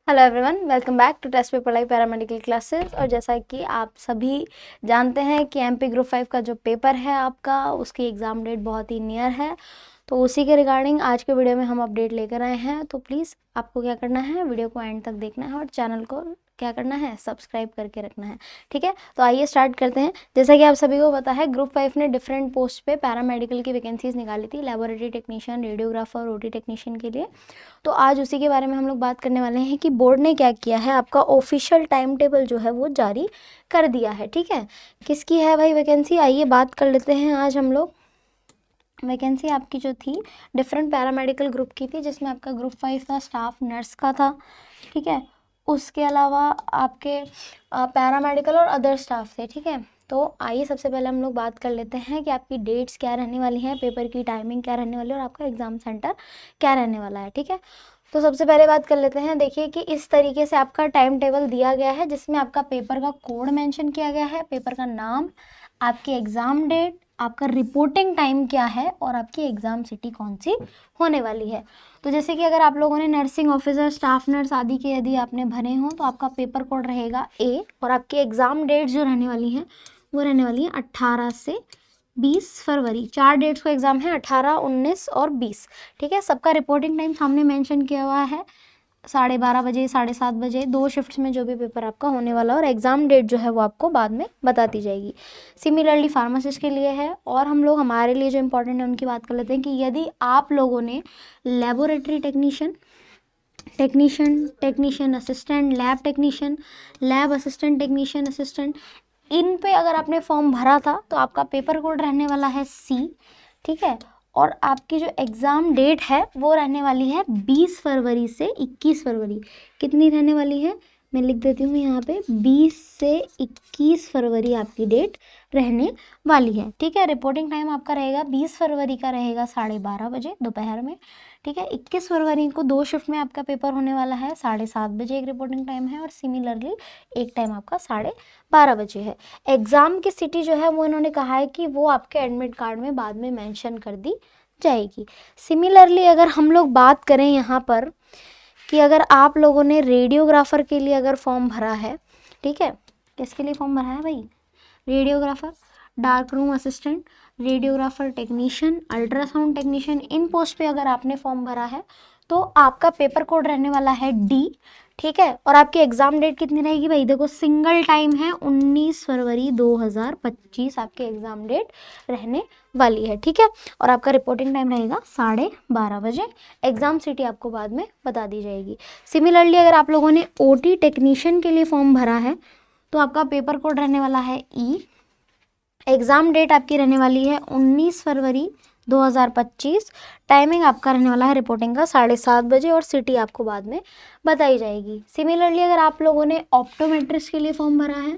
Hello everyone, welcome back to test paper live paramedical classes. और जैसा कि आप सभी जानते हैं कि एमपी ग्रुप 5 का जो पेपर है आपका, उसकी एग्ज़ाम डेट बहुत ही नियर है। तो उसी के रिगार्डिंग आज के वीडियो में हम अपडेट लेकर आए हैं। तो प्लीज़ आपको क्या करना है, वीडियो को एंड तक देखना है और चैनल को क्या करना है, सब्सक्राइब करके रखना है। ठीक है, तो आइए स्टार्ट करते हैं। जैसा कि आप सभी को पता है, ग्रुप 5 ने डिफरेंट पोस्ट पे पैरामेडिकल की वैकेंसीज निकाली थी, laboratory technician, radiographer, OT technician के लिए। तो आज उसी के बारे में हम लोग बात करने वाले हैं कि बोर्ड ने क्या किया है, आपका ऑफिशियल टाइम टेबल जो है वो जारी कर दिया है। ठीक है, किसकी है भाई वैकेंसी, आइए बात कर लेते हैं। आज हम लोग वैकेंसी आपकी जो थी डिफरेंट पैरामेडिकल ग्रुप की थी, जिसमें आपका ग्रुप 5 था, स्टाफ नर्स का था। ठीक है, उसके अलावा आपके पैरामेडिकल और अदर स्टाफ थे। ठीक है, तो आइए सबसे पहले हम लोग बात कर लेते हैं कि आपकी डेट्स क्या रहने वाली हैं, पेपर की टाइमिंग क्या रहने वाली है और आपका एग्ज़ाम सेंटर क्या रहने वाला है। ठीक है, तो सबसे पहले बात कर लेते हैं। देखिए कि इस तरीके से आपका टाइम टेबल दिया गया है, जिसमें आपका पेपर का कोड मेंशन किया गया है, पेपर का नाम, आपकी एग्ज़ाम डेट, आपका रिपोर्टिंग टाइम क्या है और आपकी एग्ज़ाम सिटी कौन सी होने वाली है। तो जैसे कि अगर आप लोगों ने नर्सिंग ऑफिसर, स्टाफ नर्स आदि के यदि आपने भरे हों तो आपका पेपर कोड रहेगा ए, और आपकी एग्ज़ाम डेट जो रहने वाली हैं वो रहने वाली है 18 से 20 फरवरी। 4 डेट्स को एग्ज़ाम है, 18, 19 और 20। ठीक है, सबका रिपोर्टिंग टाइम सामने मेंशन किया हुआ है, 12:30 बजे, 7:30 बजे, 2 शिफ्ट्स में जो भी पेपर आपका होने वाला है। और एग्ज़ाम डेट जो है वो आपको बाद में बता दी जाएगी। सिमिलरली फार्मासिस्ट के लिए है। और हम लोग हमारे लिए जो इंपॉर्टेंट है उनकी बात कर लेते हैं कि यदि आप लोगों ने laboratory technician, technician assistant, lab technician, lab assistant, technician assistant, इन पे अगर आपने फॉर्म भरा था तो आपका पेपर कोड रहने वाला है सी। ठीक है, और आपकी जो एग्ज़ाम डेट है वो रहने वाली है 20 फरवरी से 21 फरवरी। कितनी रहने वाली है, मैं लिख देती हूँ यहाँ पे, 20 से 21 फरवरी आपकी डेट रहने वाली है। ठीक है, रिपोर्टिंग टाइम आपका रहेगा 20 फरवरी का रहेगा 12:30 बजे दोपहर में। ठीक है, 21 फरवरी को 2 शिफ्ट में आपका पेपर होने वाला है, 7:30 बजे एक रिपोर्टिंग टाइम है और सिमिलरली एक टाइम आपका 12:30 बजे है। एग्ज़ाम की सिटी जो है वो इन्होंने कहा है कि वो आपके एडमिट कार्ड में बाद में मेंशन कर दी जाएगी। सिमिलरली अगर हम लोग बात करें यहाँ पर कि अगर आप लोगों ने रेडियोग्राफर के लिए अगर फॉर्म भरा है, ठीक है, किसके लिए फॉर्म भरा है भाई, radiographer, dark room assistant, radiographer technician, ultrasound technician, इन पोस्ट पे अगर आपने फॉर्म भरा है तो आपका पेपर कोड रहने वाला है डी। ठीक है, और आपकी एग्ज़ाम डेट कितनी रहेगी भाई, देखो सिंगल टाइम है, 19 फरवरी 2025 आपकी एग्ज़ाम डेट रहने वाली है। ठीक है, और आपका रिपोर्टिंग टाइम रहेगा 12:30 बजे। एग्ज़ाम सिटी आपको बाद में बता दी जाएगी। सिमिलरली अगर आप लोगों ने ओटी टेक्नीशियन के लिए फॉर्म भरा है तो आपका पेपर कोड रहने वाला है ई। एग्ज़ाम डेट आपकी रहने वाली है 19 फरवरी 2025। टाइमिंग आपका रहने वाला है रिपोर्टिंग का 7:30 बजे और सिटी आपको बाद में बताई जाएगी। सिमिलरली अगर आप लोगों ने ऑप्टोमेट्रिस्ट के लिए फॉर्म भरा है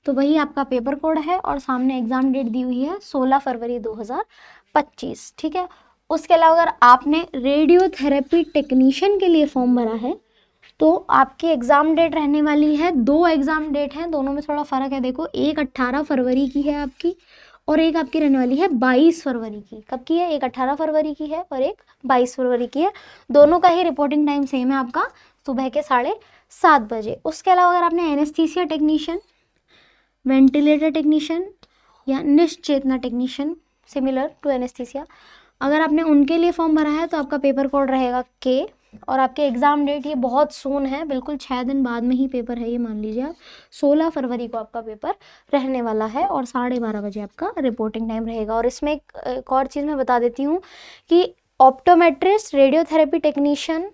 तो वही आपका पेपर कोड है और सामने एग्ज़ाम डेट दी हुई है 16 फरवरी 2025। ठीक है, उसके अलावा अगर आपने रेडियोथेरेपी टेक्नीशियन के लिए फॉर्म भरा है तो आपकी एग्ज़ाम डेट रहने वाली है, 2 एग्ज़ाम डेट हैं, दोनों में थोड़ा फ़र्क है। देखो, एक 18 फरवरी की है आपकी और एक आपकी रहने वाली है 22 फरवरी की। कब की है, एक 18 फरवरी की है और एक 22 फरवरी की है। दोनों का ही रिपोर्टिंग टाइम सेम है आपका, सुबह के 7:30 बजे। उसके अलावा अगर आपने एनेस्थीसिया टेक्नीशियन, वेंटिलेटर टेक्नीशियन या निश्चेतना टेक्नीशियन, सिमिलर टू एनेस्थीसिया, अगर आपने उनके लिए फॉर्म भरा है तो आपका पेपर कोड रहेगा के। और आपके एग्ज़ाम डेट ये बहुत सून है, बिल्कुल 6 दिन बाद में ही पेपर है, ये मान लीजिए आप। 16 फरवरी को आपका पेपर रहने वाला है और 12:30 बजे आपका रिपोर्टिंग टाइम रहेगा। और इसमें एक और चीज़ मैं बता देती हूँ कि ऑप्टोमेट्रिस्ट, रेडियोथेरेपी टेक्नीशियन,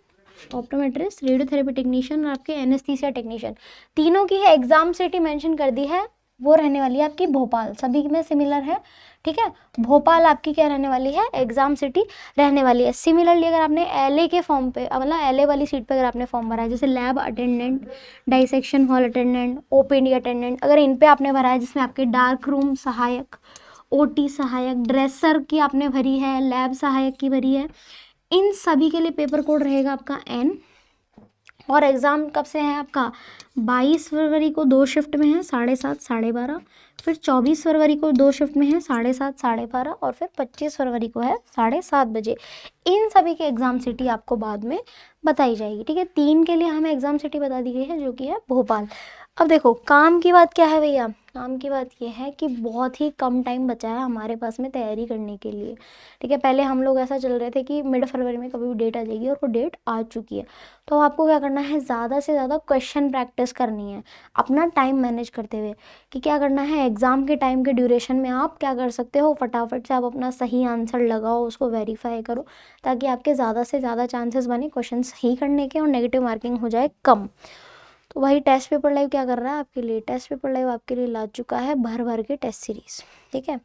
और आपके एनेस्थीसिया टेक्नीशियन, तीनों की है एग्ज़ाम सिटी मेंशन कर दी है, वो रहने वाली है आपकी भोपाल। सभी में सिमिलर है। ठीक है, भोपाल आपकी क्या रहने वाली है, एग्ज़ाम सिटी रहने वाली है। सिमिलरली अगर आपने एलए के फॉर्म पे, मतलब एलए वाली सीट पे अगर आपने फॉर्म भरा है, जैसे lab attendant, dissection hall attendant, OPD attendant, अगर इन पे आपने भरा है, जिसमें आपके डार्क रूम सहायक, ओटी सहायक, ड्रेसर की आपने भरी है, लैब सहायक की भरी है, इन सभी के लिए पेपर कोड रहेगा आपका एन। और एग्ज़ाम कब से है आपका, 22 फरवरी को 2 शिफ्ट में है 7:30 12:30, फिर 24 फरवरी को 2 शिफ्ट में है 7:30 12:30, और फिर 25 फरवरी को है 7:30 बजे। इन सभी की एग्ज़ाम सिटी आपको बाद में बताई जाएगी, ठीक है। 3 के लिए हमें एग्ज़ाम सिटी बता दी गई है जो कि है भोपाल। अब देखो काम की बात क्या है भैया, काम की बात ये है कि बहुत ही कम टाइम बचा है हमारे पास में तैयारी करने के लिए, ठीक है। पहले हम लोग ऐसा चल रहे थे कि मिड फरवरी में कभी भी डेट आ जाएगी, और वो डेट आ चुकी है। तो आपको क्या करना है, ज़्यादा से ज़्यादा क्वेश्चन प्रैक्टिस करनी है अपना टाइम मैनेज करते हुए, कि क्या करना है एग्ज़ाम के टाइम के ड्यूरेशन में आप क्या कर सकते हो, फटाफट से आप अपना सही आंसर लगाओ, उसको वेरीफाई करो, ताकि आपके ज़्यादा से ज़्यादा चांसेस बने क्वेश्चन सही करने के और नेगेटिव मार्किंग हो जाए कम। तो वही टेस्ट पेपर लाइव क्या कर रहा है आपके लिए, टेस्ट पेपर लाइव आपके लिए ला चुका है भर भर के टेस्ट सीरीज़, ठीक है।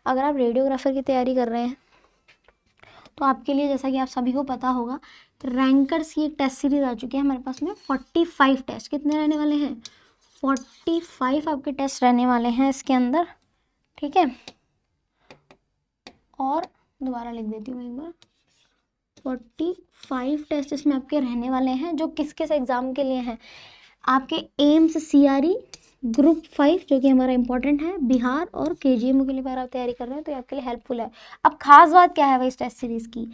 अगर आप रेडियोग्राफर की तैयारी कर रहे हैं तो आपके लिए, जैसा कि आप सभी को पता होगा, रैंकर्स की एक टेस्ट सीरीज आ चुकी है हमारे पास में। 45 टेस्ट कितने रहने वाले हैं, 45 आपके टेस्ट रहने वाले हैं इसके अंदर, ठीक है। और दोबारा लिख देती हूँ एक बार, 45 टेस्ट इसमें आपके रहने वाले हैं, जो किस किस एग्ज़ाम के लिए हैं, आपके एम्स CRE ग्रुप 5 जो कि हमारा इंपॉर्टेंट है, बिहार और KGMU के लिए अगर आप तैयारी कर रहे हैं तो ये आपके लिए हेल्पफुल है। अब खास बात क्या है भाई इस टेस्ट सीरीज़ की,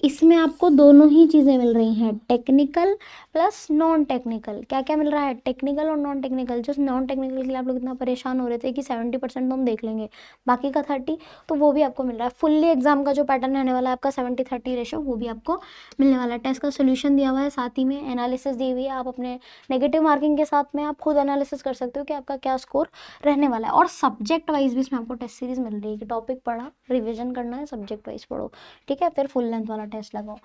इसमें आपको दोनों ही चीज़ें मिल रही हैं, टेक्निकल प्लस नॉन टेक्निकल। क्या क्या मिल रहा है, टेक्निकल और नॉन टेक्निकल। जो नॉन टेक्निकल के लिए आप लोग इतना परेशान हो रहे थे कि 70% तो हम देख लेंगे, बाकी का 30 तो वो भी आपको मिल रहा है। फुल्ली एग्जाम का जो पैटर्न रहने वाला है आपका 70-30 रेशो, वो भी आपको मिलने वाला है। टेस्ट का सोल्यूशन दिया हुआ है, साथ ही में एनालिसिस दी हुई है। आप अपने नेगेटिव मार्किंग के साथ में आप खुद एनालिसिस कर सकते हो कि आपका क्या स्कोर रहने वाला है। और सब्जेक्ट वाइज भी इसमें आपको टेस्ट सीरीज मिल रही है कि टॉपिक पढ़ा, रिविजन करना है, सब्जेक्ट वाइज पढ़ो, ठीक है, फिर फुल लेंथ वाला टेस्ट लगाओ।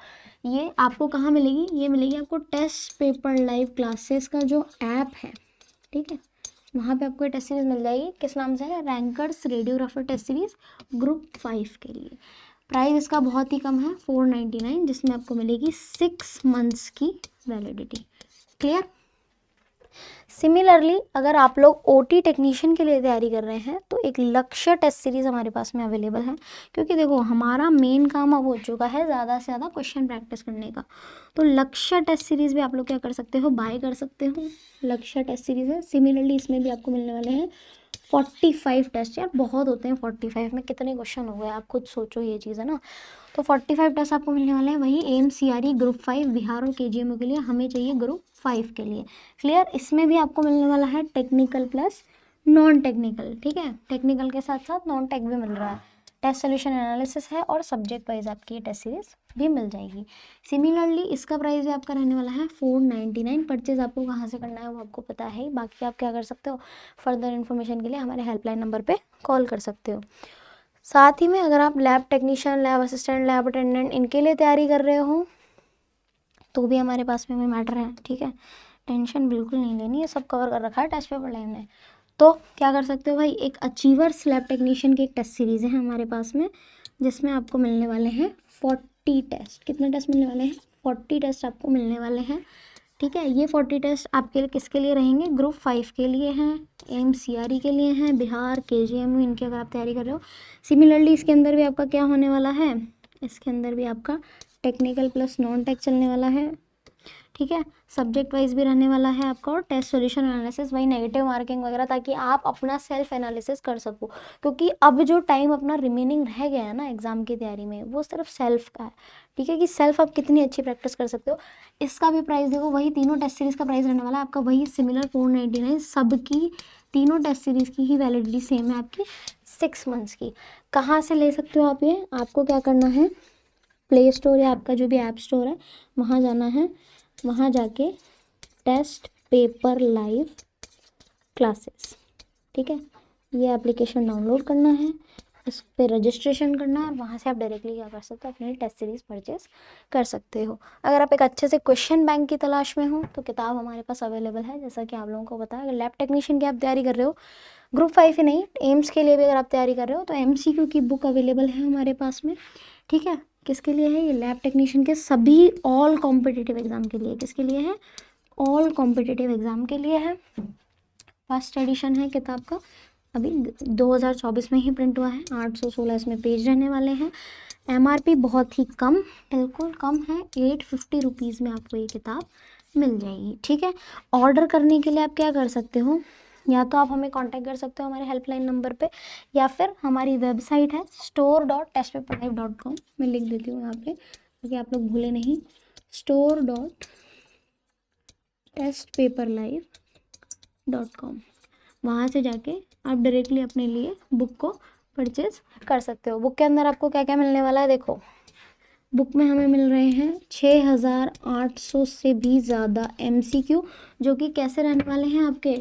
ये आपको कहाँ मिलेगी, ये मिलेगी आपको टेस्ट पेपर लाइव क्लासेस का जो ऐप है, ठीक है, वहाँ पे आपको ये टेस्ट सीरीज मिल जाएगी। किस नाम से है, rankers radiographer test series group 5 के लिए। प्राइस इसका बहुत ही कम है, 499, जिसमें आपको मिलेगी 6 मंथ्स की वैलिडिटी। क्लियर। सिमिलरली अगर आप लोग OT टेक्नीशियन के लिए तैयारी कर रहे हैं तो एक लक्ष्य टेस्ट सीरीज़ हमारे पास में अवेलेबल है, क्योंकि देखो हमारा मेन काम अब हो चुका है ज़्यादा से ज़्यादा क्वेश्चन प्रैक्टिस करने का। तो लक्ष्य टेस्ट सीरीज़ भी आप लोग क्या कर सकते हो, बाय कर सकते हो। लक्ष्य टेस्ट सीरीज़ है, सिमिलरली इसमें भी आपको मिलने वाले हैं 45 टेस्ट। यार बहुत होते हैं 45 में, कितने क्वेश्चन हो गए आप खुद सोचो, ये चीज़ है ना। तो 45 टेस्ट आपको मिलने वाले हैं। वही एम्स CRE ग्रुप 5 बिहार और KGMU के लिए, हमें चाहिए ग्रुप 5 के लिए। क्लियर। इसमें भी आपको मिलने वाला है टेक्निकल प्लस नॉन टेक्निकल, ठीक है, टेक्निकल के साथ साथ नॉन टेक भी मिल रहा है। टेस्ट सोल्यूशन एनालिसिस है और सब्जेक्ट वाइज आपकी ये टेस्ट सीरीज भी मिल जाएगी। सिमिलरली इसका प्राइस भी आपका रहने वाला है 499। परचेज आपको कहाँ से करना है वो आपको पता है। बाकी आप क्या कर सकते हो, फर्दर इन्फॉर्मेशन के लिए हमारे हेल्पलाइन नंबर पे कॉल कर सकते हो। साथ ही में अगर आप lab technician, lab assistant, lab attendant इनके लिए तैयारी कर रहे हो तो भी हमारे पास में मैटर है, ठीक है, टेंशन बिल्कुल नहीं लेनी है, सब कवर कर रखा है टेस्ट पेपर लाइन में। तो क्या कर सकते हो भाई, एक अचीवर्स लैब टेक्नीशियन की एक टेस्ट सीरीज़ है हमारे पास में, जिसमें आपको मिलने वाले हैं 40 टेस्ट। कितने टेस्ट मिलने वाले हैं, 40 टेस्ट आपको मिलने वाले हैं, ठीक है। ये 40 टेस्ट आपके लिए किसके लिए रहेंगे, ग्रुप 5 के लिए हैं, एम्स CRE के लिए हैं, बिहार KGMU इनकी अगर आप तैयारी कर रहे हो। सिमिलरली इसके अंदर भी आपका क्या होने वाला है, इसके अंदर भी आपका टेक्निकल प्लस नॉन टेक चलने वाला है, ठीक है। सब्जेक्ट वाइज भी रहने वाला है आपका, और टेस्ट सॉल्यूशन एनालिसिस, वही नेगेटिव मार्किंग वगैरह, ताकि आप अपना सेल्फ एनालिसिस कर सको। क्योंकि अब जो टाइम अपना रिमेनिंग रह गया है ना एग्जाम की तैयारी में, वो सिर्फ सेल्फ का है, ठीक है, कि सेल्फ आप कितनी अच्छी प्रैक्टिस कर सकते हो। इसका भी प्राइस देखो, वही तीनों टेस्ट सीरीज़ का प्राइस रहने वाला है आपका वही सिमिलर 499। सबकी तीनों टेस्ट सीरीज़ की ही वैलिडिटी सेम है आपकी 6 मंथ्स की। कहाँ से ले सकते हो आप ये, आपको क्या करना है, प्ले स्टोर या आपका जो भी ऐप स्टोर है वहाँ जाना है, वहाँ जाके टेस्ट पेपर लाइव क्लासेस, ठीक है, ये एप्लीकेशन डाउनलोड करना है, इस पर रजिस्ट्रेशन करना है, और वहाँ से आप डायरेक्टली क्या कर सकते हो, अपनी टेस्ट सीरीज़ परचेज कर सकते हो। अगर आप एक अच्छे से क्वेश्चन बैंक की तलाश में हो तो किताब हमारे पास अवेलेबल है, जैसा कि आप लोगों को पता है। अगर लैब टेक्नीशियन की आप तैयारी कर रहे हो, ग्रुप 5 ही नहीं, एम्स के लिए भी अगर आप तैयारी कर रहे हो, तो MCQ की बुक अवेलेबल है हमारे पास में, ठीक है। किसके लिए है ये, लैब टेक्नीशियन के सभी ऑल कॉम्पिटिटिव एग्जाम के लिए। किसके लिए है, ऑल कॉम्पिटिटिव एग्जाम के लिए है। फर्स्ट एडिशन है किताब का, अभी 2024 में ही प्रिंट हुआ है। 816 इसमें पेज रहने वाले हैं। MRP बहुत ही कम, बिल्कुल कम है, 850 रुपीज़ में आपको ये किताब मिल जाएगी। ठीक है, ऑर्डर करने के लिए आप क्या कर सकते हो, या तो आप हमें कांटेक्ट कर सकते हो हमारे हेल्पलाइन नंबर पे, या फिर हमारी वेबसाइट है store.testpaperlife.com, मैं लिख देती हूँ यहाँ पे ताकि आप लोग भूले नहीं, store.testpaperlife.com। वहाँ से जाके आप डायरेक्टली अपने लिए बुक को परचेज कर सकते हो। बुक के अंदर आपको क्या क्या मिलने वाला है, देखो बुक में हमें मिल रहे हैं 6800 से भी ज़्यादा MCQ, जो कि कैसे रहने वाले हैं, आपके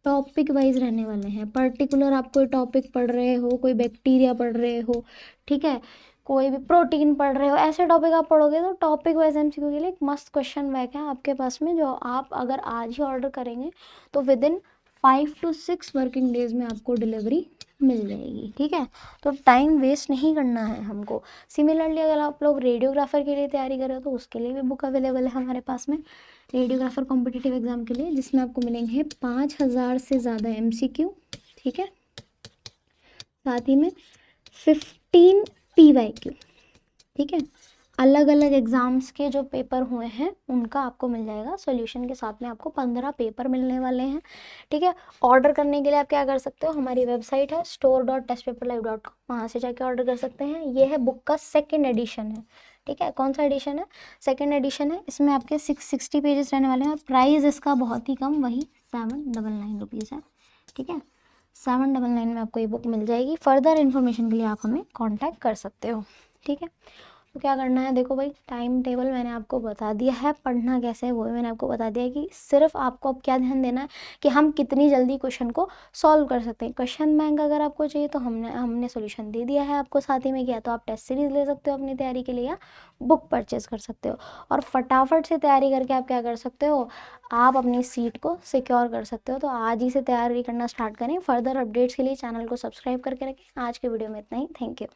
टॉपिक वाइज रहने वाले हैं। पर्टिकुलर आप कोई टॉपिक पढ़ रहे हो, कोई बैक्टीरिया पढ़ रहे हो, ठीक है, कोई भी प्रोटीन पढ़ रहे हो, ऐसे टॉपिक आप पढ़ोगे तो टॉपिक वाइज MCQ के लिए एक मस्त क्वेश्चन बैंक है आपके पास में, जो आप अगर आज ही ऑर्डर करेंगे तो with in 5 to 6 working days में आपको डिलीवरी मिल जाएगी। ठीक है, तो टाइम वेस्ट नहीं करना है हमको। सिमिलरली अगर आप लोग रेडियोग्राफर के लिए तैयारी कर रहे हो तो उसके लिए भी बुक अवेलेबल है हमारे पास में, रेडियोग्राफर कॉम्पिटिटिव एग्जाम के लिए, जिसमें आपको मिलेंगे 5000 से ज़्यादा MCQ। ठीक है, साथ ही में 15 PYQ। ठीक है, अलग अलग एग्जाम्स के जो पेपर हुए हैं उनका आपको मिल जाएगा सॉल्यूशन के साथ में, आपको 15 पेपर मिलने वाले हैं। ठीक है, ऑर्डर करने के लिए आप क्या कर सकते हो, हमारी वेबसाइट है store.testpaperlife.com, वहाँ से जाके ऑर्डर कर सकते हैं। ये है बुक का सेकेंड एडिशन है। ठीक है, कौन सा एडिशन है, सेकेंड एडिशन है। इसमें आपके 660 पेजेस रहने वाले हैं और प्राइस इसका बहुत ही कम, वही 799 रुपीज़ है। ठीक है, 799 में आपको ये बुक मिल जाएगी। फर्दर इन्फॉर्मेशन के लिए आप हमें कॉन्टैक्ट कर सकते हो। ठीक है, तो क्या करना है, देखो भाई टाइम टेबल मैंने आपको बता दिया है, पढ़ना कैसे है वो भी मैंने आपको बता दिया है, कि सिर्फ आपको अब क्या ध्यान देना है कि हम कितनी जल्दी क्वेश्चन को सॉल्व कर सकते हैं। क्वेश्चन बैंक अगर आपको चाहिए तो हमने सॉल्यूशन दे दिया है आपको साथ ही में, किया तो आप टेस्ट सीरीज ले सकते हो अपनी तैयारी के लिए, या बुक परचेज कर सकते हो और फटाफट से तैयारी करके आप क्या कर सकते हो, आप अपनी सीट को सिक्योर कर सकते हो। तो आज ही से तैयारी करना स्टार्ट करें। फर्दर अपडेट्स के लिए चैनल को सब्सक्राइब करके रखें। आज के वीडियो में इतना ही, थैंक यू।